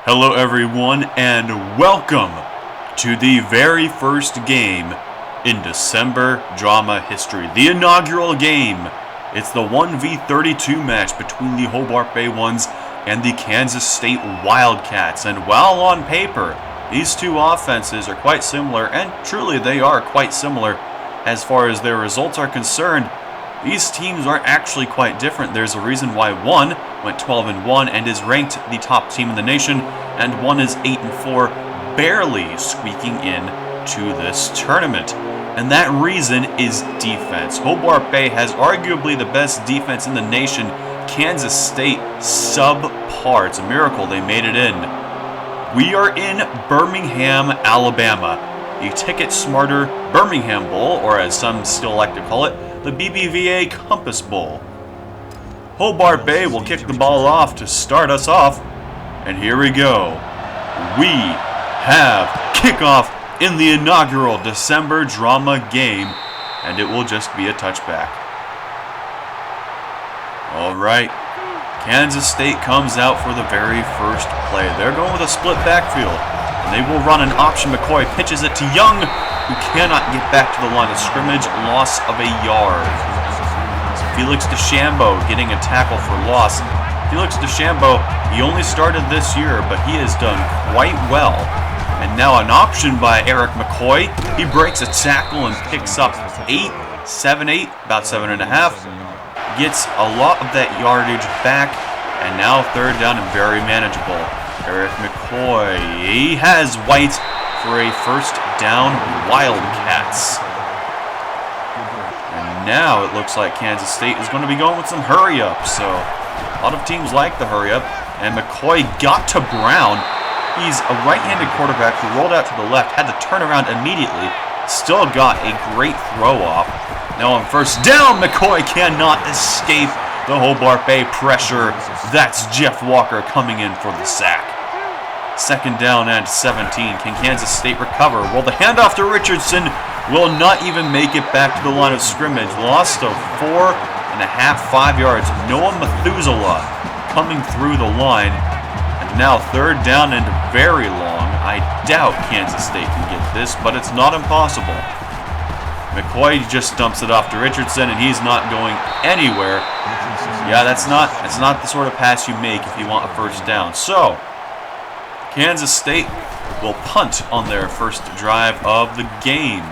Hello everyone and welcome to the very first game in December drama history. The inaugural game. It's the 1v32 match between the Hobart Bay Ones and the Kansas State Wildcats. And while on paper, these two offenses are quite similar, and truly they are quite similar as far as their results are concerned, these teams are actually quite different. There's a reason why one went 12-1 and is ranked the top team in the nation, and one is 8-4, barely squeaking in to this tournament. And that reason is defense. Hobart Bay has arguably the best defense in the nation. Kansas State subpar. It's a miracle they made it in. We are in Birmingham, Alabama. The Ticket Smarter Birmingham Bowl, or as some still like to call it, the BBVA Compass Bowl. Hobart Bay will kick the ball off to start us off, and here we go. We have kickoff in the inaugural December drama game, and it will just be a touchback. Alright, Kansas State comes out for the very first play. They're going with a split backfield, and they will run an option. McCoy pitches it to Young, who cannot get back to the line of scrimmage, loss of a yard. Felix DeChambeau getting a tackle for loss. Felix DeChambeau, he only started this year, but he has done quite well. And now an option by Eric McCoy. He breaks a tackle and picks up 8, about 7.5. Gets a lot of that yardage back, and now third down and very manageable. Eric McCoy, he has White for a first down, Wildcats. And now it looks like Kansas State is going to be going with some hurry up. So a lot of teams like the hurry up. And McCoy got to Brown. He's a right-handed quarterback who rolled out to the left, had to turn around immediately. Still got a great throw off. Now on first down, McCoy cannot escape the Hobart Bay pressure. That's Jeff Walker coming in for the sack. Second down and 17. Can Kansas State recover? Well, the handoff to Richardson will not even make it back to the line of scrimmage. Lost of 4.5 yards. Noah Methuselah coming through the line. And now third down and very long. I doubt Kansas State can get this, but it's not impossible. McCoy just dumps it off to Richardson, and he's not going anywhere. Yeah, that's not the sort of pass you make if you want a first down. So Kansas State will punt on their first drive of the game.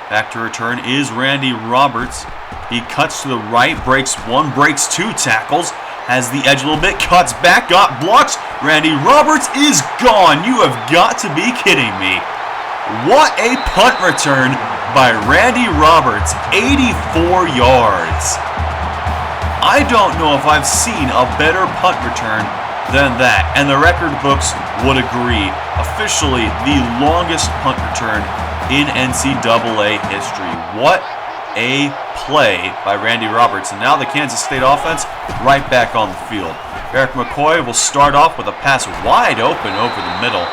Back to return is Randy Roberts. He cuts to the right, breaks one, breaks two tackles, has the edge a little bit, cuts back, got blocks. Randy Roberts is gone. You have got to be kidding me. What a punt return by Randy Roberts, 84 yards. I don't know if I've seen a better punt return than that, and the record books would agree. Officially the longest punt return in NCAA history. What a play by Randy Roberts. And now the Kansas State offense right back on the field. Eric McCoy will start off with a pass wide open over the middle.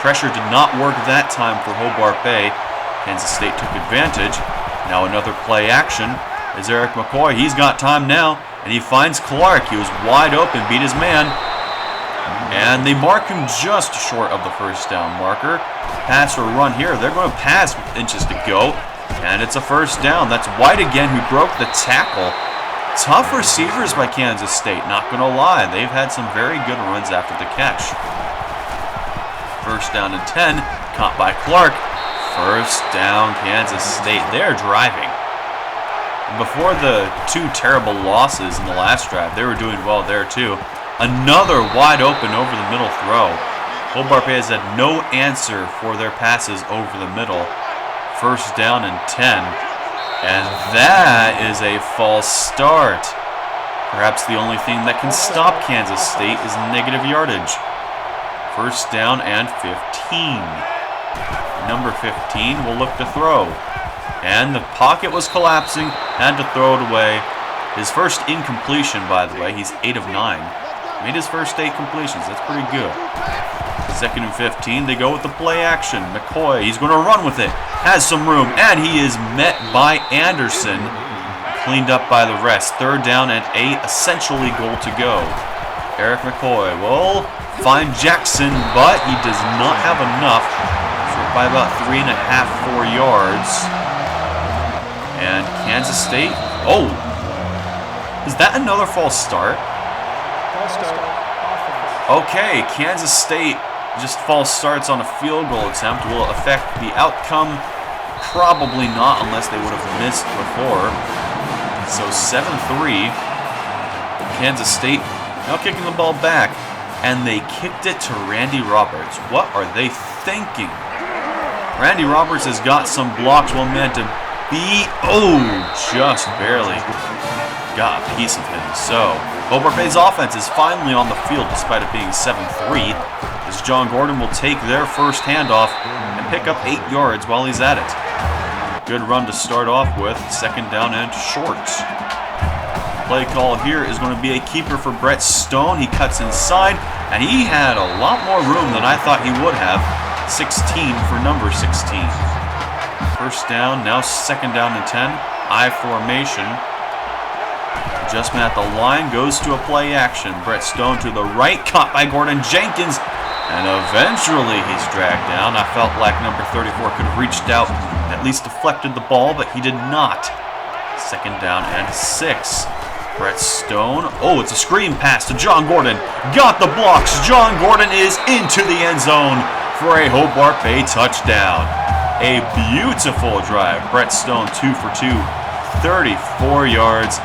Pressure did not work that time for Hobart Bay. Kansas State took advantage. Now another play action is Eric McCoy. He's got time now, and he finds Clark. He was wide open, beat his man. And they mark him just short of the first down marker. Pass or run here. They're going to pass with inches to go. And it's a first down. That's White again who broke the tackle. Tough receivers by Kansas State, not going to lie. They've had some very good runs after the catch. First down and 10. Caught by Clark. First down, Kansas State. They're driving. And before the two terrible losses in the last drive, they were doing well there too. Another wide open over the middle throw. Hobart Bay has had no answer for their passes over the middle. First down and 10. And that is a false start. Perhaps the only thing that can stop Kansas State is negative yardage. First down and 15. Number 15 will look to throw. And the pocket was collapsing. Had to throw it away. His first incompletion, by the way. He's 8 of 9. Made his first 8 completions. That's pretty good. Second and 15. They go with the play action. McCoy, he's going to run with it. Has some room. And he is met by Anderson. Cleaned up by the rest. Third down and 8. Essentially goal to go. Eric McCoy will find Jackson, but he does not have enough. Short by about 3.5, 4 yards. And Kansas State, oh, is that another false start? False start. Okay, Kansas State just false starts on a field goal attempt. Will it affect the outcome? Probably not, unless they would have missed before. So 7-3. Kansas State now kicking the ball back. And they kicked it to Randy Roberts. What are they thinking? Randy Roberts has got some blocks well meant to be. Oh, just barely got a piece of him. So Hobart Bay's offense is finally on the field despite it being 7-3. As John Gordon will take their first handoff and pick up 8 yards while he's at it. Good run to start off with. Second down and short. Play call here is going to be a keeper for Brett Stone. He cuts inside, and he had a lot more room than I thought he would have. 16 for number 16. First down, now second down and 10. I formation. Adjustment at the line, goes to a play action. Brett Stone to the right, caught by Gordon Jenkins, and eventually he's dragged down. I felt like number 34 could have reached out and at least deflected the ball, but he did not. Second down and 6. Brett Stone, oh, it's a screen pass to John Gordon. Got the blocks. John Gordon is into the end zone for a Hobart Bay touchdown. A beautiful drive. Brett Stone 2 for 2, 34 yards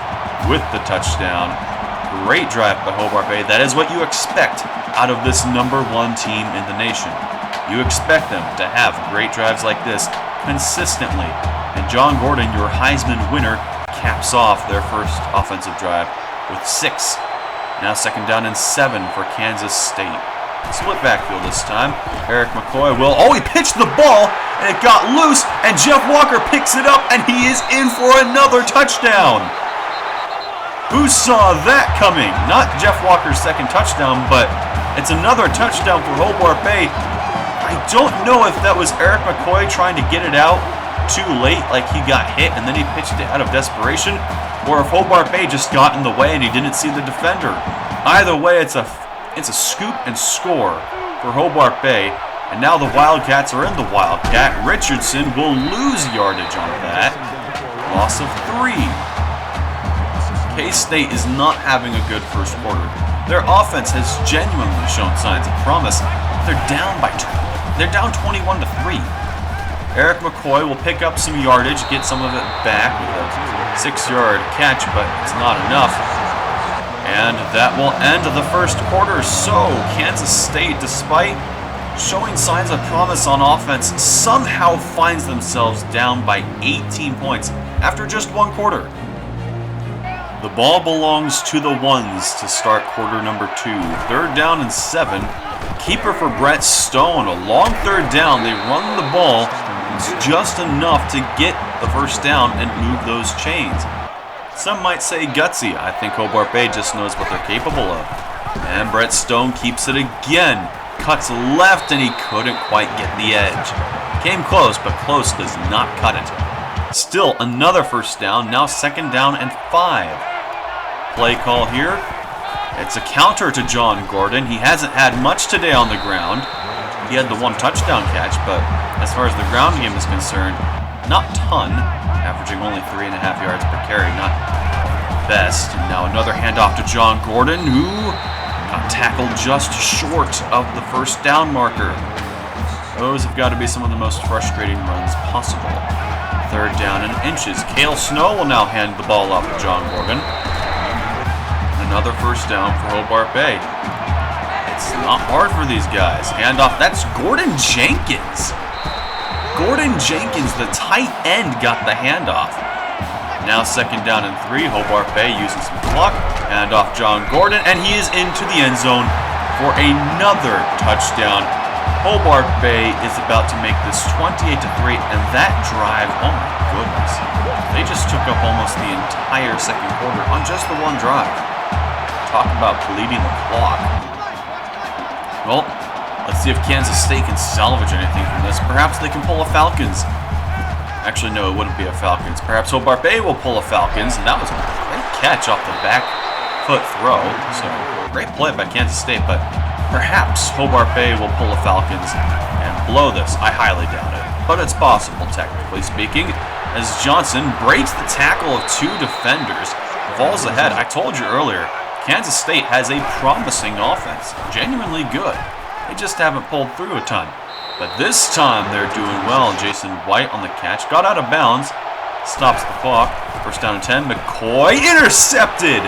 with the touchdown. Great drive by Hobart Bay. That is what you expect out of this number 1 team in the nation. You expect them to have great drives like this consistently. And John Gordon, your Heisman winner, caps off their first offensive drive with 6. Now second down and 7 for Kansas State. Split backfield this time. Eric McCoy will, oh, he pitched the ball and it got loose, and Jeff Walker picks it up and he is in for another touchdown. Who saw that coming? Not Jeff Walker's second touchdown, but it's another touchdown for Hobart Bay. I don't know if that was Eric McCoy trying to get it out too late, like he got hit and then he pitched it out of desperation, or if Hobart Bay just got in the way and he didn't see the defender. Either way, it's a scoop and score for Hobart Bay, and now the Wildcats are in the Wildcat. Richardson will lose yardage on that. Loss of 3. K-State is not having a good first quarter. Their offense has genuinely shown signs of promise. They're down 21-3. Eric McCoy will pick up some yardage, get some of it back with a 6-yard catch, but it's not enough. And that will end the first quarter. So Kansas State, despite showing signs of promise on offense, somehow finds themselves down by 18 points after just 1 quarter. The ball belongs to the ones to start quarter number 2. Third down and 7. Keeper for Brett Stone. A long third down. They run the ball. It's just enough to get the first down and move those chains. Some might say gutsy. I think Hobart Bay just knows what they're capable of. And Brett Stone keeps it again. Cuts left and he couldn't quite get the edge. Came close, but close does not cut it. Still another first down. Now second down and 5. Play call here. It's a counter to John Gordon. He hasn't had much today on the ground. He had the 1 touchdown catch, but as far as the ground game is concerned, not ton, averaging only 3.5 yards per carry, not best. And now another handoff to John Gordon, who got tackled just short of the first down marker. Those have got to be some of the most frustrating runs possible. Third down and inches. Cale Snow will now hand the ball off to John Gordon. Another first down for Hobart Bay. It's not hard for these guys. Handoff, that's Gordon Jenkins. Gordon Jenkins, the tight end, got the handoff. Now second down and 3. Hobart Bay using some clock. Handoff John Gordon, and he is into the end zone for another touchdown. Hobart Bay is about to make this 28-3, and that drive, oh my goodness. They just took up almost the entire second quarter on just the 1 drive. Talk about bleeding the clock. Well, let's see if Kansas State can salvage anything from this. Perhaps they can pull a Falcons. Actually, no, it wouldn't be a Falcons. Perhaps Hobart Bay will pull a Falcons, and that was a great catch off the back foot throw. So Great play by Kansas State, but perhaps Hobart Bay will pull a Falcons and blow this. I highly doubt it, but it's possible, technically speaking, as Johnson breaks the tackle of 2 defenders, falls ahead. I told you earlier, Kansas State has a promising offense, genuinely good. They just haven't pulled through a ton. But this time they're doing well. Jason White on the catch, got out of bounds, stops the clock. First down and 10. McCoy intercepted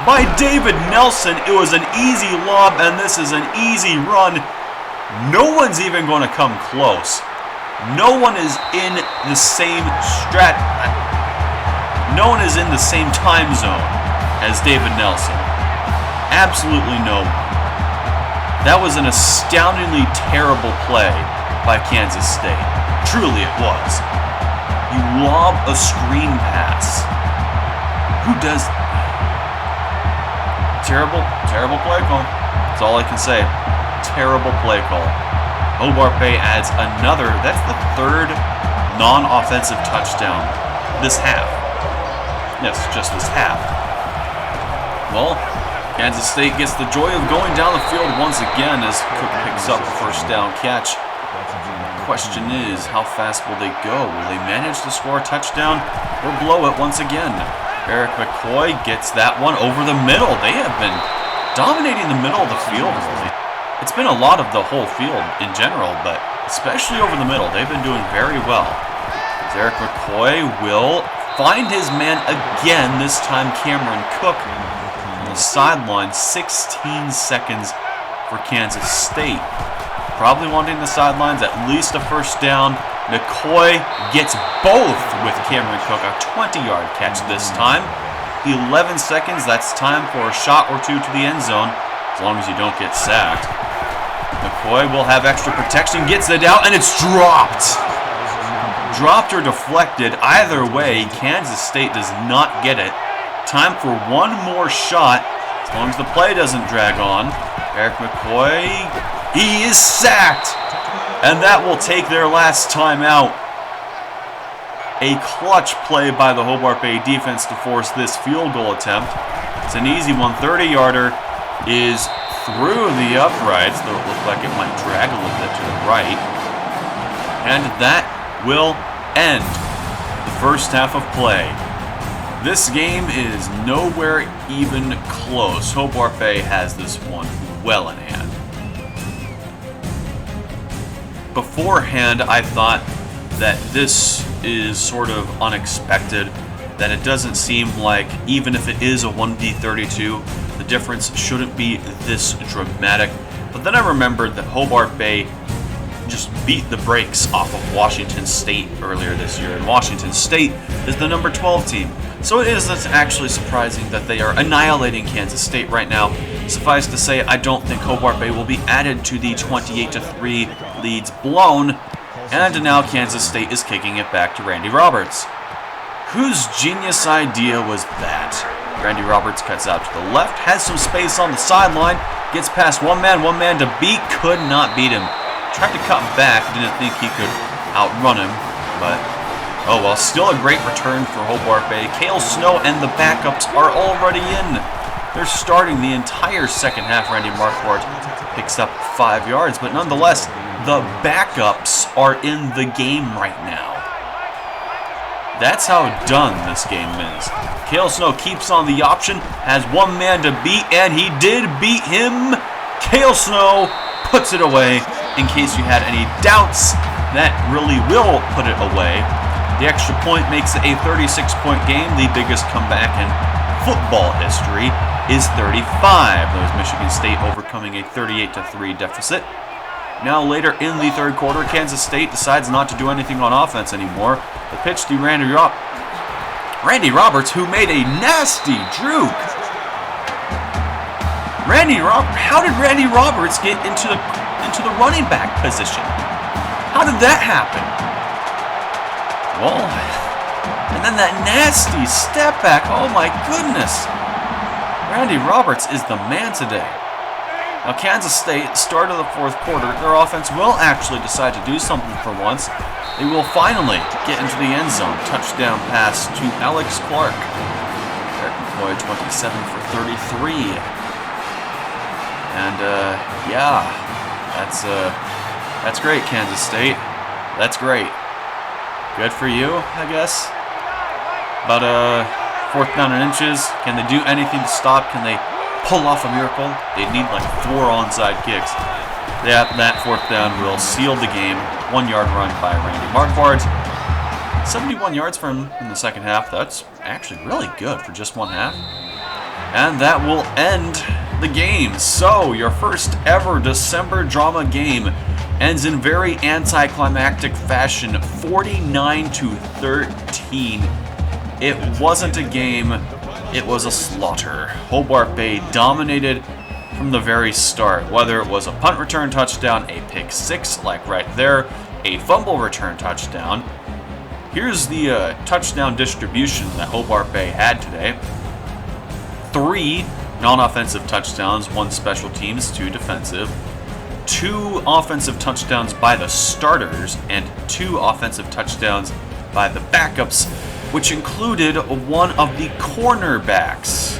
by David Nelson. It was an easy lob, and this is an easy run. No one's even going to come close. No one is in the same No one is in the same time zone as David Nelson. Absolutely no one. That was an astoundingly terrible play by Kansas State. Truly it was. You lob a screen pass. Who does... Terrible play call. That's all I can say. Terrible play call. Hobart Bay adds another, that's the 3rd non-offensive touchdown this half. Yes, just this half. Well, Kansas State gets the joy of going down the field once again as Cook picks up the first down catch. The question is, how fast will they go? Will they manage to score a touchdown or blow it once again? Eric McCoy gets that one over the middle. They have been dominating the middle of the field. It's been a lot of the whole field in general, but especially over the middle, they've been doing very well. Eric McCoy will find his man again, this time Cameron Cook. The sideline, 16 seconds for Kansas State. Probably wanting the sidelines, at least a first down. McCoy gets both with Cameron Cook, a 20-yard catch this time. 11 seconds, that's time for a shot or two to the end zone, as long as you don't get sacked. McCoy will have extra protection, gets it out, and it's dropped. Dropped or deflected, either way, Kansas State does not get it. Time for one more shot, as long as the play doesn't drag on. Eric McCoy, he is sacked, and that will take their last time out. A clutch play by the Hobart Bay defense to force this field goal attempt. It's an easy one. 30-yarder is through the uprights, though it looked like it might drag a little bit to the right. And that will end the first half of play. This game is nowhere even close. Hobart Bay has this one well in hand. Beforehand, I thought that this is sort of unexpected, that it doesn't seem like, even if it is a 1v32, the difference shouldn't be this dramatic. But then I remembered that Hobart Bay just beat the brakes off of Washington State earlier this year, and Washington State is the number 12 team. So it isn't actually surprising that they are annihilating Kansas State right now. Suffice to say, I don't think Hobart Bay will be added to the 28-3 leads blown, and now Kansas State is kicking it back to Randy Roberts. Whose genius idea was that? Randy Roberts cuts out to the left, has some space on the sideline, gets past one man to beat, could not beat him. Tried to cut back, didn't think he could outrun him, but oh well, still a great return for Hobart Bay. Cale Snow and the backups are already in. They're starting the entire second half. Randy Marquardt picks up 5 yards, but nonetheless, the backups are in the game right now. That's how done this game is. Cale Snow keeps on the option, has one man to beat, and he did beat him. Cale Snow puts it away. In case you had any doubts, that really will put it away. The extra point makes it a 36-point game. The biggest comeback in football history is 35. That was Michigan State overcoming a 38-3 deficit. Now later in the third quarter, Kansas State decides not to do anything on offense anymore. The pitch to Randy Roberts, who made a nasty juke. How did Randy Roberts get into the running back position? How did that happen? Well, and then that nasty step back. Oh my goodness. Randy Roberts is the man today. Now Kansas State, start of the fourth quarter, their offense will actually decide to do something for once. They will finally get into the end zone. Touchdown pass to Alex Clark. Eric McCoy, 27 for 33. And yeah, that's great, Kansas State. That's great. Good for you, I guess. But 4th down and inches. Can they do anything to stop? Can they pull off a miracle? They need like 4 onside kicks. That 4th down will seal the game. 1-yard run by Randy Marquardt. 71 yards for him in the second half. That's actually really good for just one half. And that will end the game. So your first ever December drama game ends in very anticlimactic fashion, 49-13. It wasn't a game, it was a slaughter. Hobart Bay dominated from the very start, whether it was a punt return touchdown, a pick six like right there, a fumble return touchdown. Here's the touchdown distribution that Hobart Bay had today. 3 non-offensive touchdowns, 1 special teams, 2 defensive. 2 offensive touchdowns by the starters and 2 offensive touchdowns by the backups, which included one of the cornerbacks.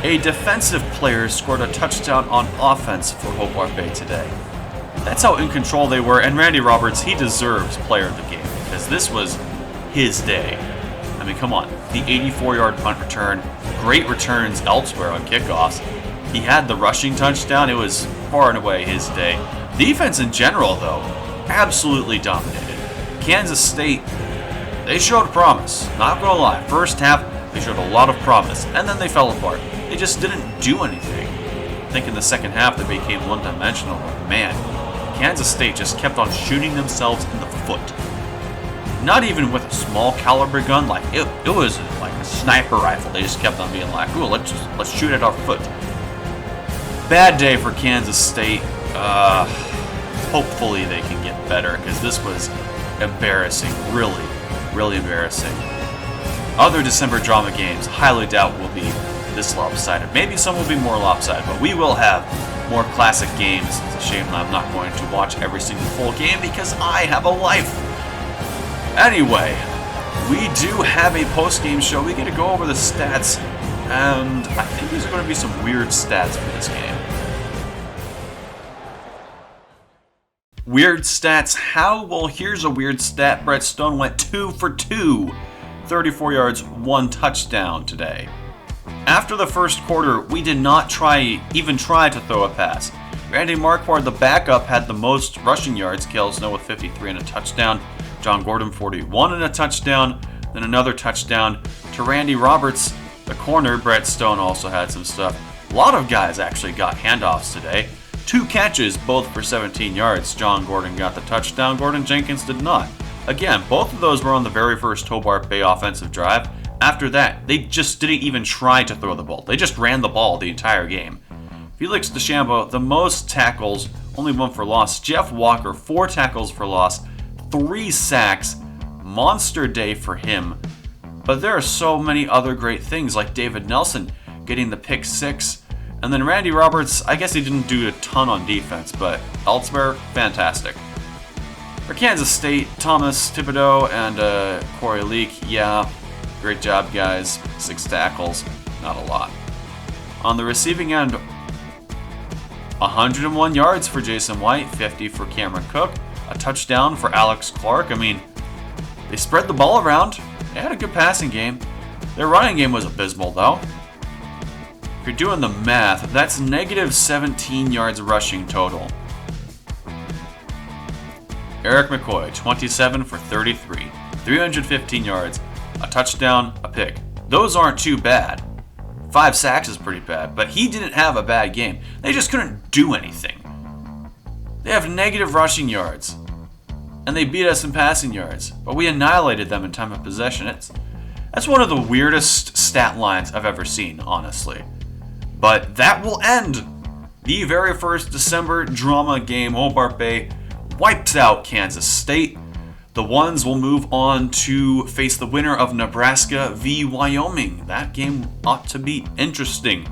A defensive player scored a touchdown on offense for Hobart Bay today. That's how in control they were, and Randy Roberts, he deserves player of the game because this was his day. I mean, come on. The 84-yard punt return, great returns elsewhere on kickoffs. He had the rushing touchdown. It was far and away his day. Defense in general, though, absolutely dominated. Kansas State, they showed promise. Not gonna lie. First half, they showed a lot of promise, and then they fell apart. They just didn't do anything. I think in the second half, they became one-dimensional. Man, Kansas State just kept on shooting themselves in the foot. Not even with a small caliber gun, like it was like a sniper rifle. They just kept on being like, "Ooh, let's shoot at our foot." Bad day for Kansas State. Hopefully they can get better because this was embarrassing. Really, really embarrassing. Other December drama games, highly doubt will be this lopsided. Maybe some will be more lopsided, but we will have more classic games. It's a shame that I'm not going to watch every single full game because I have a life. Anyway, we do have a post-game show. We get to go over the stats, and I think there's going to be some weird stats for this game. Weird stats. How? Well, here's a weird stat. Brett Stone went 2 for 2. 34 yards, 1 touchdown today. After the first quarter, we did not even try to throw a pass. Randy Marquardt, the backup, had the most rushing yards. Cale Snow with 53 and a touchdown. John Gordon, 41 and a touchdown. Then another touchdown to Randy Roberts, the corner. Brett Stone also had some stuff. A lot of guys actually got handoffs today. 2 catches, both for 17 yards. John Gordon got the touchdown. Gordon Jenkins did not. Again, both of those were on the very first Hobart Bay offensive drive. After that, they just didn't even try to throw the ball. They just ran the ball the entire game. Felix DeChambeau, the most tackles, only 1 for loss. Jeff Walker, 4 tackles for loss, 3 sacks. Monster day for him. But there are so many other great things, like David Nelson getting the pick 6. And then Randy Roberts, I guess he didn't do a ton on defense, but elsewhere, fantastic. For Kansas State, Thomas Thibodeau and Corey Leak, yeah, great job, guys. 6 tackles, not a lot. On the receiving end, 101 yards for Jason White, 50 for Cameron Cook, a touchdown for Alex Clark. I mean, they spread the ball around. They had a good passing game. Their running game was abysmal, though. If you're doing the math, that's negative 17 yards rushing total. Eric McCoy, 27 for 33, 315 yards, a touchdown, a pick. Those aren't too bad. 5 sacks is pretty bad, but he didn't have a bad game. They just couldn't do anything. They have negative rushing yards, and they beat us in passing yards, but we annihilated them in time of possession. That's one of the weirdest stat lines I've ever seen, honestly. But that will end the very first December drama game. Hobart Bay wipes out Kansas State. The Ones will move on to face the winner of Nebraska v. Wyoming. That game ought to be interesting.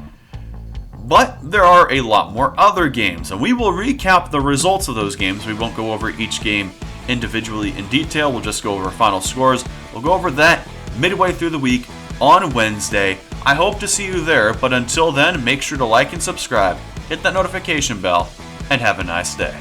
But there are a lot more other games, and we will recap the results of those games. We won't go over each game individually in detail. We'll just go over final scores. We'll go over that midway through the week on Wednesday. I hope to see you there, but until then, make sure to like and subscribe, hit that notification bell, and have a nice day.